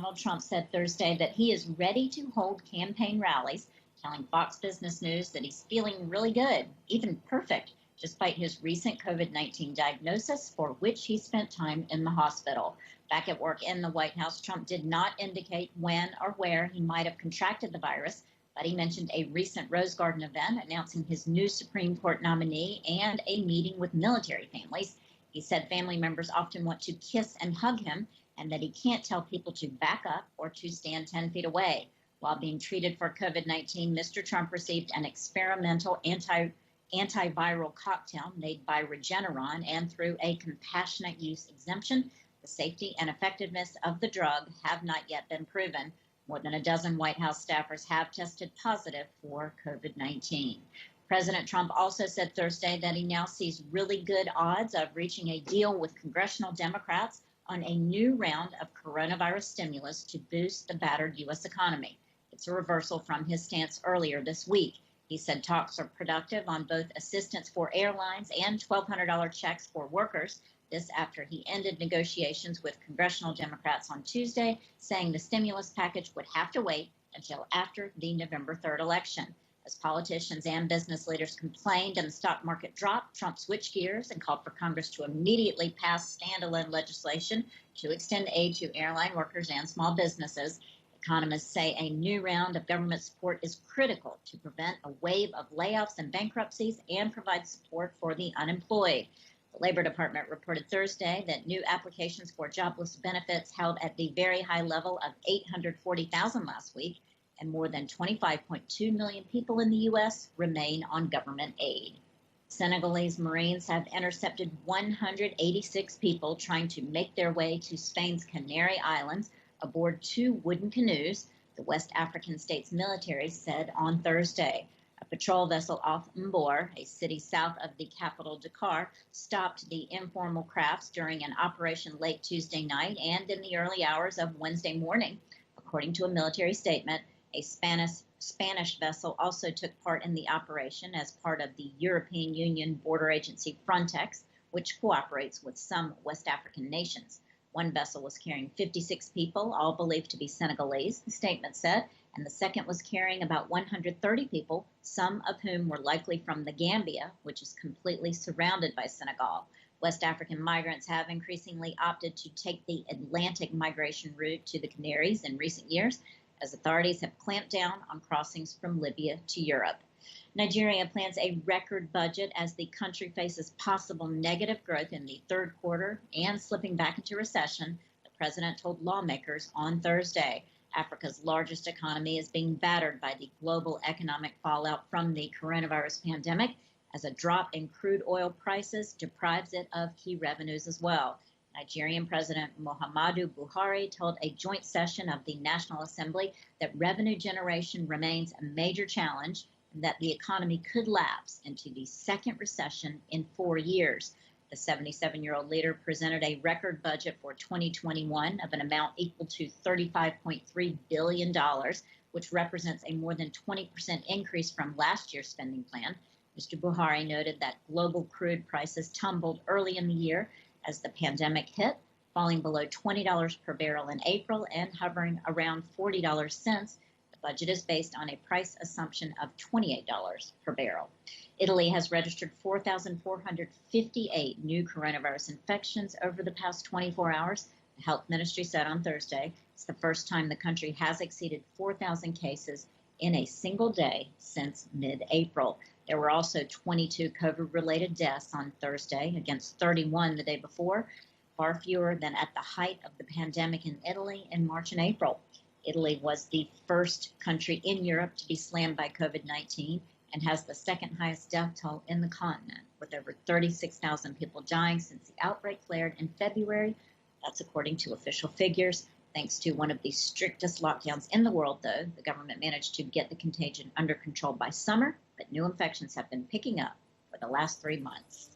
Donald Trump said Thursday that he is ready to hold campaign rallies, telling Fox Business News that he's feeling really good, even perfect, despite his recent COVID-19 diagnosis, for which he spent time in the hospital. Back at work in the White House, Trump did not indicate when or where he might have contracted the virus, but he mentioned a recent Rose Garden event announcing his new Supreme Court nominee and a meeting with military families. He said family members often want to kiss and hug him, and that he can't tell people to back up or to stand 10 feet away. While being treated for COVID-19, Mr. Trump received an experimental antiviral cocktail made by Regeneron, and through a compassionate use exemption, the safety and effectiveness of the drug have not yet been proven. More than a dozen White House staffers have tested positive for COVID-19. President Trump also said Thursday that he now sees really good odds of reaching a deal with congressional Democrats on a new round of coronavirus stimulus to boost the battered U.S. economy. It's a reversal from his stance earlier this week. He said talks are productive on both assistance for airlines and $1,200 checks for workers. This after he ended negotiations with congressional Democrats on Tuesday, saying the stimulus package would have to wait until after the November 3rd election. As politicians and business leaders complained and the stock market dropped, Trump switched gears and called for Congress to immediately pass standalone legislation to extend aid to airline workers and small businesses. Economists say a new round of government support is critical to prevent a wave of layoffs and bankruptcies and provide support for the unemployed. The Labor Department reported Thursday that new applications for jobless benefits held at the very high level of 840,000 last week, and more than 25.2 million people in the U.S. remain on government aid. Senegalese Marines have intercepted 186 people trying to make their way to Spain's Canary Islands aboard 2 wooden canoes, the West African state's military said on Thursday. A patrol vessel off Mbor, a city south of the capital Dakar, stopped the informal crafts during an operation late Tuesday night and in the early hours of Wednesday morning. According to a military statement, a Spanish vessel also took part in the operation as part of the European Union border agency Frontex, which cooperates with some West African nations. One vessel was carrying 56 people, all believed to be Senegalese, the statement said, and the second was carrying about 130 people, some of whom were likely from the Gambia, which is completely surrounded by Senegal. West African migrants have increasingly opted to take the Atlantic migration route to the Canaries in recent years, as authorities have clamped down on crossings from Libya to Europe. Nigeria plans a record budget as the country faces possible negative growth in the third quarter and slipping back into recession, the president told lawmakers on Thursday. Africa's largest economy is being battered by the global economic fallout from the coronavirus pandemic, as a drop in crude oil prices deprives it of key revenues as well. Nigerian President Muhammadu Buhari told a joint session of the National Assembly that revenue generation remains a major challenge and that the economy could lapse into the second recession in 4 years. The 77-year-old leader presented a record budget for 2021 of an amount equal to $35.3 billion, which represents a more than 20% increase from last year's spending plan. Mr. Buhari noted that global crude prices tumbled early in the year as the pandemic hit, falling below $20 per barrel in April and hovering around $40 since. The budget is based on a price assumption of $28 per barrel. Italy has registered 4,458 new coronavirus infections over the past 24 hours. The health ministry said on Thursday it's the first time the country has exceeded 4,000 cases in a single day since mid-April. There were also 22 COVID-related deaths on Thursday against 31 the day before, far fewer than at the height of the pandemic in Italy in March and April. Italy was the first country in Europe to be slammed by COVID-19 and has the second highest death toll in the continent, with over 36,000 people dying since the outbreak flared in February. That's according to official figures. Thanks to one of the strictest lockdowns in the world, though, the government managed to get the contagion under control by summer, but new infections have been picking up for the last 3 months.